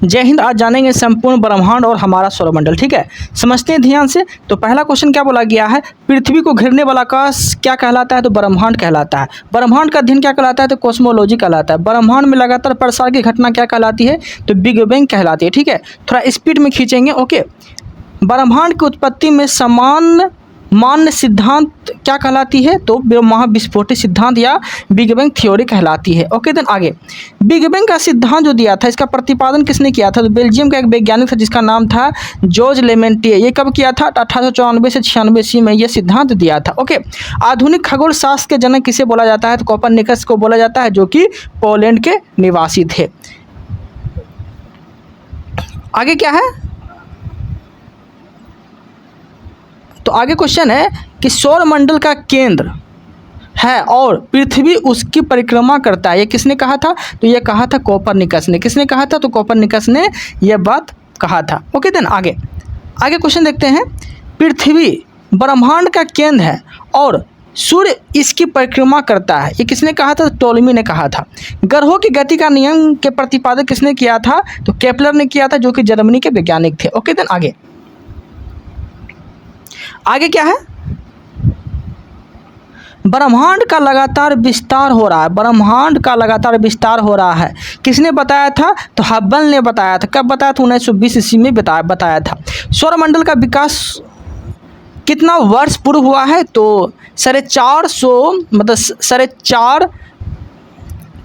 जय हिंद। आज जानेंगे संपूर्ण ब्रह्मांड और हमारा सौरमंडल। ठीक है, समझते हैं ध्यान से। तो पहला क्वेश्चन क्या बोला गया है, पृथ्वी को घेरने वाला आकाश क्या कहलाता है, तो ब्रह्मांड कहलाता है। ब्रह्मांड का अध्ययन क्या कहलाता है, तो कॉस्मोलॉजी कहलाता है। ब्रह्मांड में लगातार प्रसार की घटना क्या कहलाती है, तो बिग बैंग कहलाती है। ठीक है, थोड़ा स्पीड में खींचेंगे। ओके, ब्रह्मांड की उत्पत्ति में समान मान्य सिद्धांत क्या कहलाती है, तो महाविस्फोट सिद्धांत या बिग बैंग थ्योरी कहलाती है। ओके, देन आगे बिग बैंग का सिद्धांत जो दिया था, इसका प्रतिपादन किसने किया था, तो बेल्जियम का एक वैज्ञानिक था जिसका नाम था जॉर्ज लेमेंटिए। ये कब किया था, 1894 से 96 ईस्वी में ये सिद्धांत दिया था। ओके, आधुनिक खगोल शास्त्र के जनक किसे बोला जाता है, तो कोपरनिकस को बोला जाता है, जो कि पोलैंड के निवासी थे। आगे क्या है, तो आगे क्वेश्चन है कि सौरमंडल का केंद्र है और पृथ्वी उसकी परिक्रमा करता है, ये किसने कहा था, तो ये कहा था कोपरनिकस ने। किसने कहा था, तो कोपरनिकस ने यह बात कहा था। ओके, देन आगे क्वेश्चन देखते हैं। पृथ्वी ब्रह्मांड का केंद्र है और सूर्य इसकी परिक्रमा करता है, ये किसने कहा था, तो टोलेमी ने कहा था। ग्रहों की गति का नियम के प्रतिपादक किसने किया था, तो केपलर ने किया था, जो कि जर्मनी के वैज्ञानिक थे। ओके, देन आगे क्या है, ब्रह्मांड का लगातार विस्तार हो रहा है। ब्रह्मांड का लगातार विस्तार हो रहा है, किसने बताया था, तो हब्बल ने बताया था। कब बताया था, 1920 ईस्वी में बताया था। सौरमंडल का विकास कितना वर्ष पूर्व हुआ है, तो 450 मतलब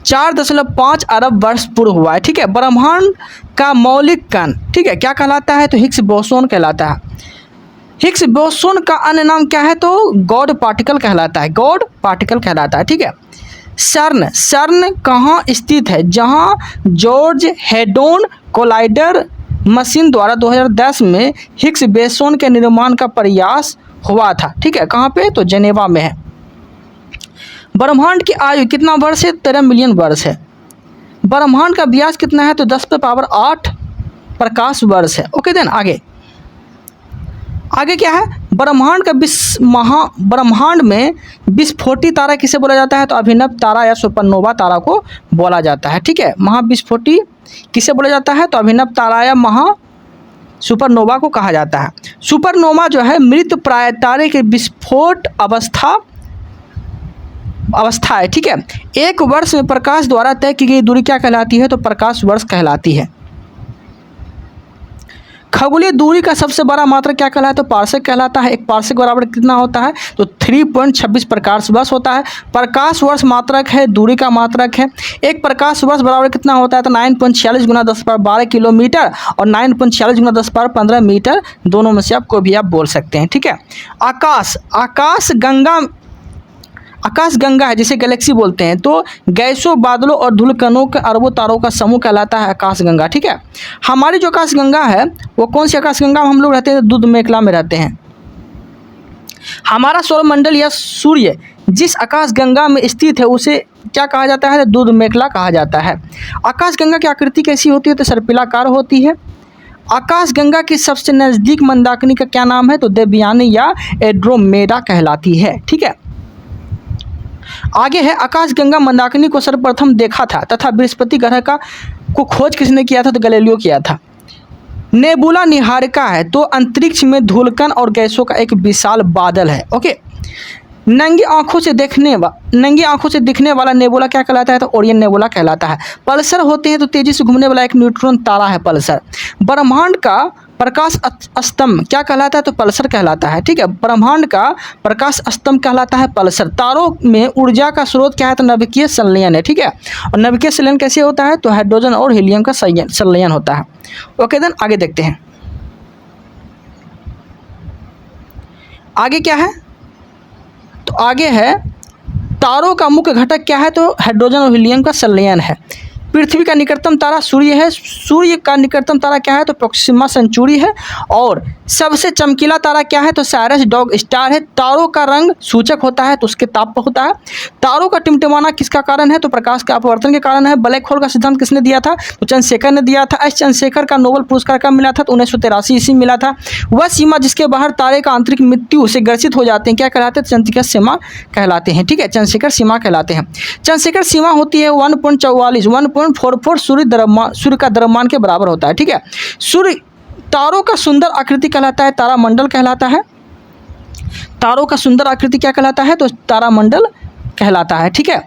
4.5 अरब वर्ष पूर्व हुआ है। ठीक है, ब्रह्मांड का मौलिक कण, ठीक है, क्या कहलाता है, तो हिग्स बोसोन कहलाता है। हिग्स बोसोन का अन्य नाम क्या है, तो गॉड पार्टिकल कहलाता है। गॉड पार्टिकल कहलाता है। ठीक है, सर्न कहाँ स्थित है, जहाँ जॉर्ज हेडोन कोलाइडर मशीन द्वारा 2010 में हिग्स बोसोन के निर्माण का प्रयास हुआ था। ठीक है, कहाँ पे, तो जेनेवा में है। ब्रह्मांड की आयु कितना वर्ष है, 13 मिलियन वर्ष है। ब्रह्मांड का व्यास कितना है, तो 10⁸ प्रकाश वर्ष है। ओके, देन आगे क्या है, ब्रह्मांड का ब्रह्मांड में विस्फोटी तारा किसे बोला जाता है, तो अभिनव तारा या सुपरनोवा तारा को बोला जाता है। ठीक है, महाविस्फोटी किसे बोला जाता है, तो अभिनव तारा या सुपरनोवा को कहा जाता है। सुपरनोवा जो है मृत प्राय तारे के विस्फोट अवस्था है। ठीक है, एक वर्ष में प्रकाश द्वारा तय की गई दूरी क्या कहलाती है, तो प्रकाश वर्ष कहलाती है। खगोलीय दूरी का सबसे बड़ा मात्रक क्या कहलाता है, तो पार्सेक कहलाता है। एक पार्सेक बराबर कितना होता है, तो 3.26 प्रकाश वर्ष होता है। प्रकाश वर्ष मात्रक है, दूरी का मात्रक है। एक प्रकाश वर्ष बराबर कितना होता है, तो 9.46 × 10⁻12 किलोमीटर और 9.46 × 10⁻15 मीटर, दोनों में से आप कोई भी आप बोल सकते हैं। ठीक है, आकाश गंगा है, जिसे गैलेक्सी बोलते हैं, तो गैसों, बादलों और धूलकणों के अरबों तारों का समूह कहलाता है आकाश गंगा। ठीक है, हमारी जो आकाश गंगा है वो कौन सी आकाश गंगा में हम लोग रहते हैं, दूध मेखला में रहते हैं। हमारा सौरमंडल या सूर्य जिस आकाश गंगा में स्थित है उसे क्या कहा जाता है, दूध मेखला कहा जाता है। आकाश गंगा की आकृति कैसी होती है, तो सर्पिलाकार होती है। आकाश गंगा की सबसे नज़दीक मंदाकिनी का क्या नाम है, तो देवयानी या एंड्रोमेडा कहलाती है। ठीक है, आगे है, आकाश गंगा मंदाकिनी को सर्वप्रथम देखा था तथा बृहस्पति ग्रह को खोज किसने किया था, तो गैलीलियो किया था। नेबुला निहारिका है, तो अंतरिक्ष में धूलकण और गैसों का एक विशाल बादल है। ओके, नंगी आंखों से दिखने वाला नेबुला क्या कहलाता है, तो ओरियन नेबुला कहलाता है। पल्सर होते हैं, तो तेजी से घूमने वाला एक न्यूट्रॉन तारा है पल्सर। ब्रह्मांड का प्रकाश स्तंभ क्या कहलाता है, तो पल्सर कहलाता है। ठीक है, ब्रह्मांड का प्रकाश स्तंभ कहलाता है पल्सर। तारों में ऊर्जा का स्रोत क्या है, तो नाभिकीय संलयन है। ठीक है, और नाभिकीय संलयन कैसे होता है, तो हाइड्रोजन और हीलियम का संलयन होता है। ओके, देन आगे देखते हैं। आगे क्या है, तो आगे है, तारों का मुख्य घटक क्या है, तो हाइड्रोजन और हीलियम का संलयन है। पृथ्वी का निकटतम तारा सूर्य है। सूर्य का निकटतम तारा क्या है, तो प्रोक्सिमा सेंचुरी है। और सबसे चमकीला तारा क्या है, तो साइरस डॉग स्टार है। तारों का रंग सूचक होता है, तो उसके ताप पर होता है। तारों का टिमटिमाना किसका कारण है, तो प्रकाश के अपवर्तन के कारण है। ब्लैक होल का सिद्धांत किसने दिया था, तो चंद्रशेखर ने दिया था। एस चंद्रशेखर का नोबेल पुरस्कार कब मिला था, तो 1983 ईस्वी मिला था। वह सीमा जिसके बाहर तारे का आंतरिक मृत्यु से ग्रसित हो जाते हैं क्या कहलाते हैं, चंद्रशेखर सीमा कहलाते हैं। ठीक है, चंद्रशेखर सीमा कहलाते हैं। चंद्रशेखर सीमा होती है 1.44 5.44 सूर्य का द्रव्यमान के बराबर होता है। ठीक है, सूर्य तारों का सुंदर आकृति कहलाता है, तारामंडल कहलाता है। तारों का सुंदर आकृति क्या कहलाता है? तो तारामंडल कहलाता है। ठीक है,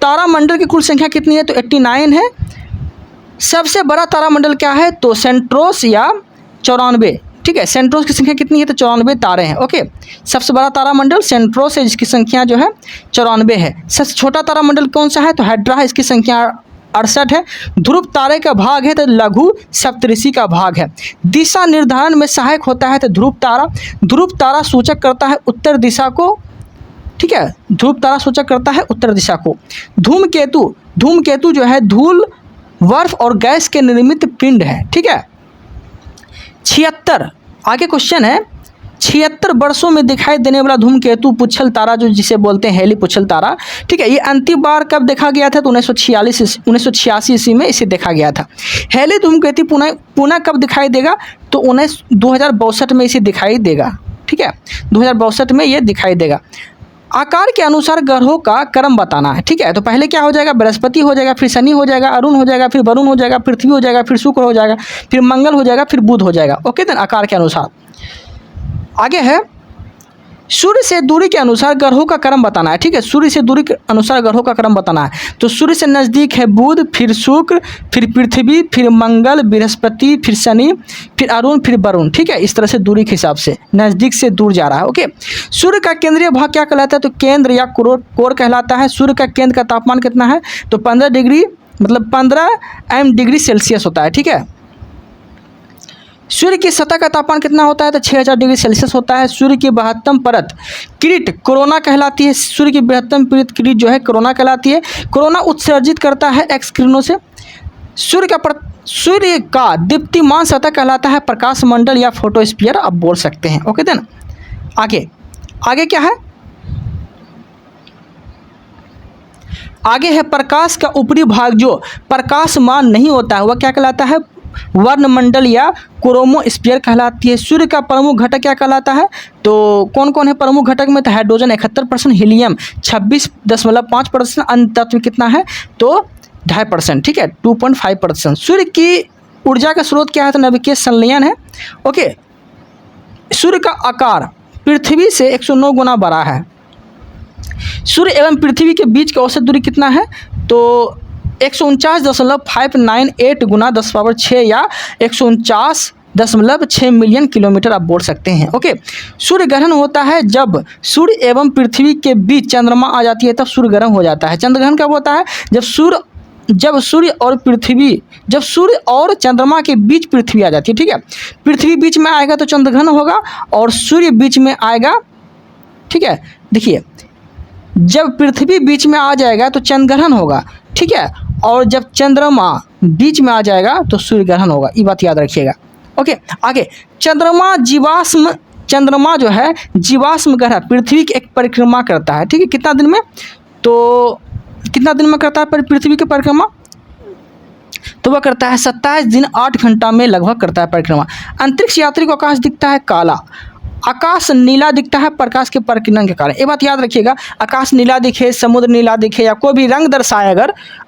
तारामंडल की कुल संख्या कितनी है? तो 89 है। सबसे बड़ा तारामंडल क्या है? तो सेंट्रोस या 94। ठीक है, सेंट्रोस की संख्या कितनी है? तो 94 तारे हैं। ओके, सबसे बड़ा तारामंडल सेंट्रोस है, जिसकी संख्या जो है 94 है। सबसे छोटा तारामंडल कौन सा है? तो हाइड्रा है, इसकी संख्या 68 है। ध्रुव तारे का भाग है तो लघु सप्तऋषि का भाग है। दिशा निर्धारण में सहायक होता है तो ध्रुव तारा सूचक करता है उत्तर दिशा को। ठीक है, ध्रुव तारा सूचक करता है उत्तर दिशा को। धूमकेतु जो है धूल, बर्फ और गैस के निर्मित पिंड है। ठीक है, 76 आगे क्वेश्चन है, 76 वर्षों में दिखाई देने वाला धूमकेतु पुच्छल तारा, जो जिसे बोलते हैं हेली पुच्छल तारा। ठीक है, ये अंतिम बार कब देखा गया था? तो 1986 ईस्वी में इसे देखा गया था। हेली धूमकेतु पुनः कब दिखाई देगा? तो 2062 में इसे दिखाई देगा। ठीक है, 2062 में ये दिखाई देगा। आकार के अनुसार ग्रहों का क्रम बताना है। ठीक है, तो पहले क्या हो जाएगा? बृहस्पति हो जाएगा, फिर शनि हो जाएगा, अरुण हो जाएगा, फिर वरुण हो जाएगा, पृथ्वी हो जाएगा, फिर शुक्र हो जाएगा, फिर मंगल हो जाएगा, फिर बुध हो जाएगा। ओके, देन आकार के अनुसार। आगे है सूर्य से दूरी के अनुसार ग्रहों का क्रम बताना है। ठीक है, सूर्य से दूरी के अनुसार ग्रहों का क्रम बताना है। तो सूर्य से नज़दीक है बुध, फिर शुक्र, फिर पृथ्वी, फिर मंगल, बृहस्पति, फिर शनि, फिर अरुण, फिर वरुण। ठीक है, इस तरह से दूरी के हिसाब से नज़दीक से दूर जा रहा है। ओके, सूर्य का केंद्रीय भाग क्या कहलाता है? तो केंद्र या कोर कहलाता है। सूर्य का केंद्र का तापमान कितना है? तो 15 डिग्री, मतलब 15 डिग्री सेल्सियस होता है। ठीक है, सूर्य की सतह का तापमान कितना होता है? तो 6000 डिग्री सेल्सियस होता है। सूर्य की बृहत्तम परत किरीट कोरोना कहलाती है। सूर्य की बृहत्तम परत किरीट जो है कोरोना कहलाती है। कोरोना उत्सर्जित करता है एक्स किरणों से। सूर्य का दीप्तिमान सतह कहलाता है प्रकाश मंडल या फोटोस्फीयर आप बोल सकते हैं। ओके, देन आगे क्या है? आगे है प्रकाश का ऊपरी भाग जो प्रकाशमान नहीं होता है वह क्या कहलाता है? वर्णमंडल या क्रोमोस्फीयर कहलाती है। सूर्य का प्रमुख घटक क्या कहलाता है? तो कौन कौन है प्रमुख घटक में? तो हाइड्रोजन 71%, हीलियम 26.5%, अन्य तत्व कितना है? तो 2.5%। ठीक है, 2.5%। सूर्य की ऊर्जा का स्रोत क्या है? तो नाभिकीय संलयन है। ओके, सूर्य का आकार पृथ्वी से 109 गुना बड़ा है। सूर्य एवं पृथ्वी के बीच की औसत दूरी कितना है? तो 149.598 गुना 10⁻6 या 149.6 मिलियन किलोमीटर आप बोल सकते हैं। ओके, सूर्य ग्रहण होता है जब सूर्य एवं पृथ्वी के बीच चंद्रमा आ जाती है, तब सूर्य ग्रहण हो जाता है। चंद्र ग्रहण कब होता है? जब सूर्य और चंद्रमा के बीच पृथ्वी आ जाती है। ठीक है, पृथ्वी बीच में आएगा तो चंद्र ग्रहण होगा, और सूर्य बीच में आएगा। ठीक है, देखिए, जब पृथ्वी बीच में आ जाएगा तो चंद्र ग्रहण होगा। ठीक है, और जब चंद्रमा बीच में आ जाएगा तो सूर्य ग्रहण होगा। ये बात याद रखिएगा। ओके, आगे चंद्रमा जो है जीवाश्म ग्रह पृथ्वी की एक परिक्रमा करता है। ठीक है, कितना दिन में? तो कितना दिन में करता है पृथ्वी की परिक्रमा? तो वह करता है 27 दिन 8 घंटा में लगभग करता है परिक्रमा। अंतरिक्ष यात्री को आकाश दिखता है काला, आकाश नीला दिखता है प्रकाश के परिकिरण के कारण। ये बात याद रखिएगा, आकाश नीला दिखे, समुद्र नीला दिखे, या कोई भी रंग दर्शाए,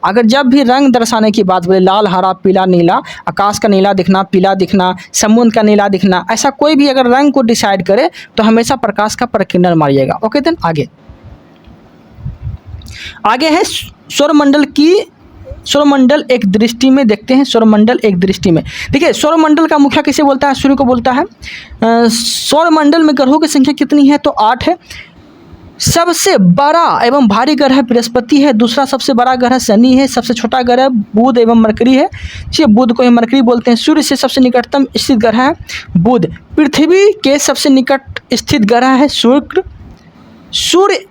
अगर जब भी रंग दर्शाने की बात बोले, लाल, हरा, पीला, नीला, आकाश का नीला दिखना, पीला दिखना, समुद्र का नीला दिखना, ऐसा कोई भी अगर रंग को डिसाइड करे तो हमेशा प्रकाश का परिकिरण मारिएगा। ओके, देन आगे है सौरमंडल एक दृष्टि में देखते हैं। सौरमंडल एक दृष्टि में देखिए, सौरमंडल का मुखिया किसे बोलता है? सूर्य को बोलता है। सौरमंडल में ग्रहों की संख्या कितनी है? तो 8 है। सबसे बड़ा एवं भारी ग्रह बृहस्पति है, दूसरा सबसे बड़ा ग्रह शनि है, सबसे छोटा ग्रह बुध एवं मरकरी है। इसे बुध को ही मरकरी बोलते हैं। सूर्य से सबसे निकटतम स्थित ग्रह है बुध। पृथ्वी के सबसे निकट स्थित ग्रह है शुक्र। सूर्य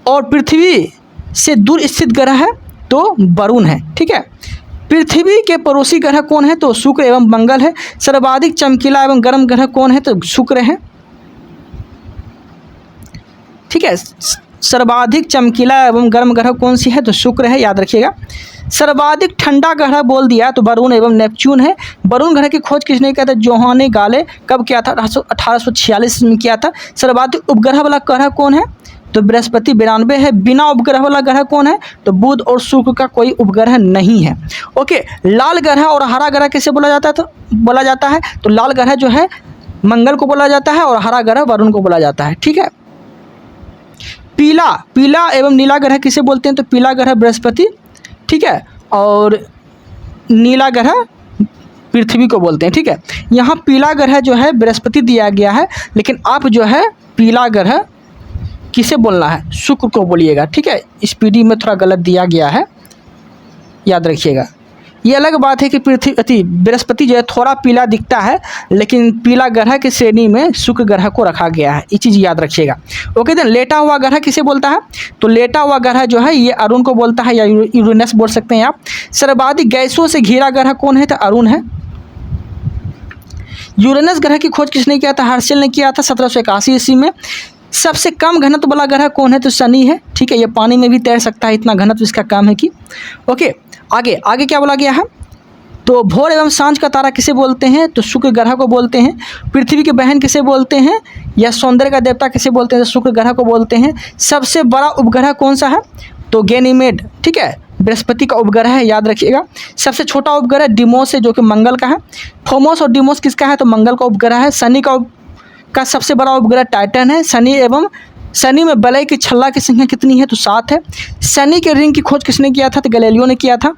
और पृथ्वी से दूर स्थित ग्रह है तो वरुण है। ठीक है, पृथ्वी के पड़ोसी ग्रह कौन है? तो शुक्र एवं मंगल है। सर्वाधिक चमकीला एवं गर्म ग्रह कौन है? तो शुक्र है। ठीक है, सर्वाधिक चमकीला एवं गर्म ग्रह कौन सी है? तो शुक्र है, याद रखिएगा। सर्वाधिक ठंडा ग्रह बोल दिया तो वरुण एवं नेपच्यून है। वरुण ग्रह की खोज किसने किया था? जोहान गाले कब किया था? 1846 में किया था। सर्वाधिक उपग्रह वाला ग्रह कौन है? तो बृहस्पति 92 है। बिना उपग्रह वाला ग्रह कौन है? तो बुध और शुक्र का कोई उपग्रह नहीं है। ओके, लाल ग्रह और हरा ग्रह कैसे बोला जाता है? तो लाल ग्रह जो है मंगल को बोला जाता है और हरा ग्रह वरुण को बोला जाता है। ठीक है। पीला एवं नीला ग्रह किसे बोलते हैं? तो पीला ग्रह बृहस्पति, ठीक है, और नीला ग्रह पृथ्वी को बोलते हैं। ठीक है, यहाँ पीला ग्रह जो है बृहस्पति दिया गया है, लेकिन आप जो है पीला ग्रह किसे बोलना है? शुक्र को बोलिएगा। ठीक है, इस पीडी में थोड़ा गलत दिया गया है, याद रखिएगा। ये अलग बात है कि बृहस्पति जो है थोड़ा पीला दिखता है, लेकिन पीला ग्रह की श्रेणी में शुक्र ग्रह को रखा गया है, ये चीज़ याद रखिएगा। ओके देन, लेटा हुआ ग्रह किसे बोलता है? तो लेटा हुआ ग्रह जो है ये अरुण को बोलता है, या यूरेनस बोल सकते हैं आप। सर्वाधिक गैसों से घिरा ग्रह कौन है? तो अरुण है। यूरेनस ग्रह की खोज किसने किया था? हर्शल ने किया था 1781 ईस्वी में। सबसे कम घनत्व वाला ग्रह कौन है? तो शनि है। ठीक है, ये पानी में भी तैर सकता है, इतना घनत्व इसका काम है कि। ओके, आगे क्या बोला गया है? तो भोर एवं सांझ का तारा किसे बोलते हैं? तो शुक्र ग्रह को बोलते हैं। पृथ्वी की बहन किसे बोलते हैं? या सौंदर्य का देवता किसे बोलते हैं? तो शुक्र ग्रह को बोलते हैं। सबसे बड़ा उपग्रह कौन सा है? तो गैनीमेड, ठीक है, बृहस्पति का उपग्रह है, याद रखिएगा। सबसे छोटा उपग्रह डिमोस है, जो कि मंगल का है। फोमोस और डिमोस किसका है? तो मंगल का उपग्रह है। शनि का सबसे बड़ा उपग्रह टाइटन है। शनि में वलय की छल्ला की संख्या कितनी है? तो 7 है। शनि के रिंग की खोज किसने किया था? तो गैलीलियो ने किया था।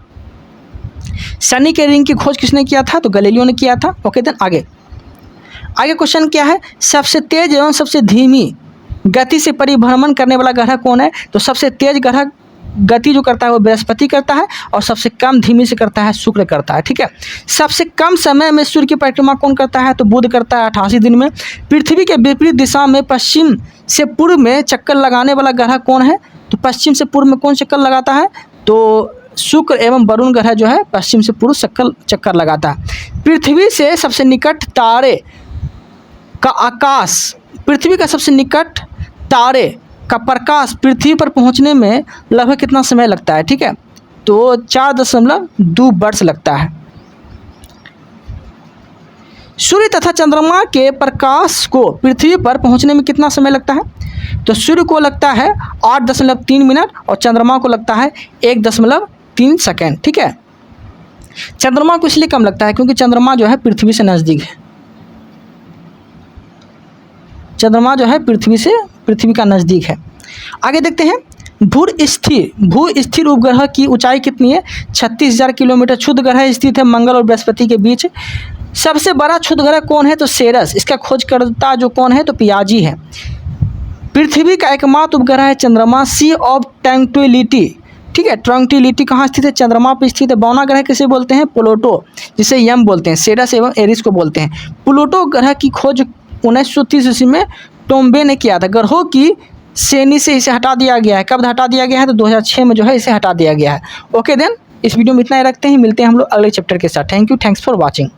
शनि के रिंग की खोज किसने किया था? तो गैलीलियो ने किया था। ओके देन, आगे क्वेश्चन क्या है? सबसे तेज एवं सबसे धीमी गति से परिभ्रमण करने वाला ग्रह कौन है? तो सबसे तेज ग्रह गति जो करता है वो बृहस्पति करता है, और सबसे कम धीमी से करता है शुक्र करता है। ठीक है, सबसे कम समय में सूर्य की परिक्रमा कौन करता है? तो बुध करता है 88 दिन में। पृथ्वी के विपरीत दिशा में पश्चिम से पूर्व में चक्कर लगाने वाला ग्रह कौन है? तो पश्चिम से पूर्व में कौन चक्कर लगाता है? तो शुक्र एवं वरुण ग्रह जो है पश्चिम से पूर्व चक्कर लगाता है। पृथ्वी से सबसे निकट तारे का आकाश, पृथ्वी का सबसे निकट तारे का प्रकाश पृथ्वी पर पहुंचने में लगभग कितना समय लगता है? ठीक है, तो 4.2 वर्ष लगता है। सूर्य तथा चंद्रमा के प्रकाश को पृथ्वी पर पहुंचने में कितना समय लगता है? तो सूर्य को लगता है 8.3 मिनट और चंद्रमा को लगता है 1.3 सेकेंड। ठीक है, चंद्रमा को इसलिए कम लगता है क्योंकि चंद्रमा जो है पृथ्वी से नज़दीक है। चंद्रमा जो है पृथ्वी का नज़दीक है। आगे देखते हैं, भू स्थिर उपग्रह की ऊंचाई कितनी है? 36,000 किलोमीटर। क्षुद्र ग्रह स्थित है मंगल और बृहस्पति के बीच। सबसे बड़ा क्षुद्र ग्रह कौन है? तो सेरस। इसका खोजकर्ता जो कौन है? तो पियाजी है। पृथ्वी का एकमात्र उपग्रह है चंद्रमा, सी ऑफ ट्रैंक्विलिटी। ठीक है, ट्रैंक्विलिटी कहाँ स्थित है? चंद्रमा पर स्थित है। बौना ग्रह किसे बोलते हैं? प्लूटो, जिसे यम बोलते हैं। सेरस एवं एरिस को बोलते हैं। प्लूटो ग्रह की खोज 1930 ईस्वी में टोम्बे ने किया था। ग्रहों की श्रेणी से इसे हटा दिया गया है। कब हटा दिया गया है? तो 2006 में जो है इसे हटा दिया गया है। ओके देन, इस वीडियो में इतना ही रखते हैं। मिलते हैं हम लोग अगले चैप्टर के साथ। Thank you, thanks for watching.